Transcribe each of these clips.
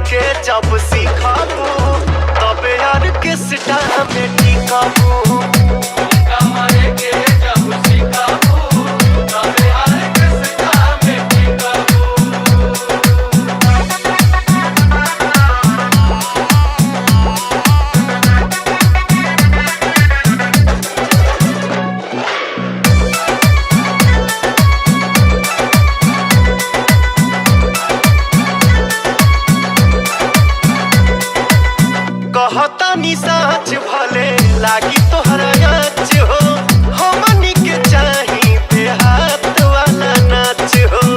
के जब सीखाबू तबे यार किसटा में टिकाबू। ठुमका मारे के जब सीखाबू तबे यार किसटा में टिकाबू। कहता नी साच भले लागी तोहरा नाच हो, हमनी के चाही देहात वाला नाच हो।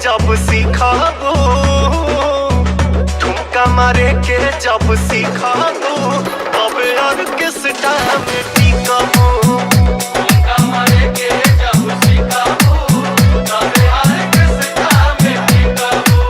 जब सीखाबू ठुमका मारे के जब सीखाबू तब यार किसटा में टिकाबू। ठुमका मारे के जब सीखाबू तब यार किसटा में टिकाबू।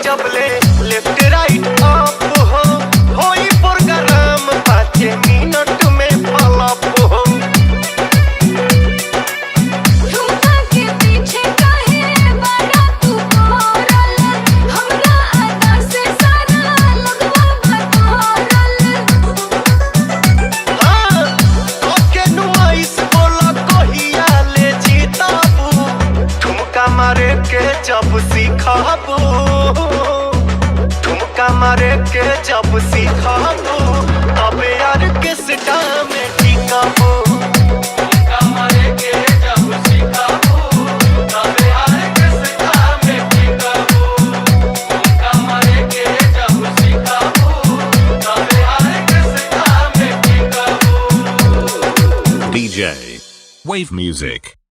जबले लेफ्ट राइट अप हो होई प्रोग्राम 5 मिनट में पलप हो। ठुमका के पीछे काहे बड़ा तू पड़ल, हमरा अदा से सारा लगवा बतौरल। हाँ ओके नुमाइश बोला कहिया ले जीताबू। ठुमका मारे के जब सीखाबू ठुमका मारे के जब सीखाबू तब यार किसटा में टिकाबू। ठुमका मारे के जब सीखाबू तब यार किसटा में टिकाबू। ठुमका मारे के जब सीखाबू तब यार किसटा में टिकाबू। DJ Wave Music।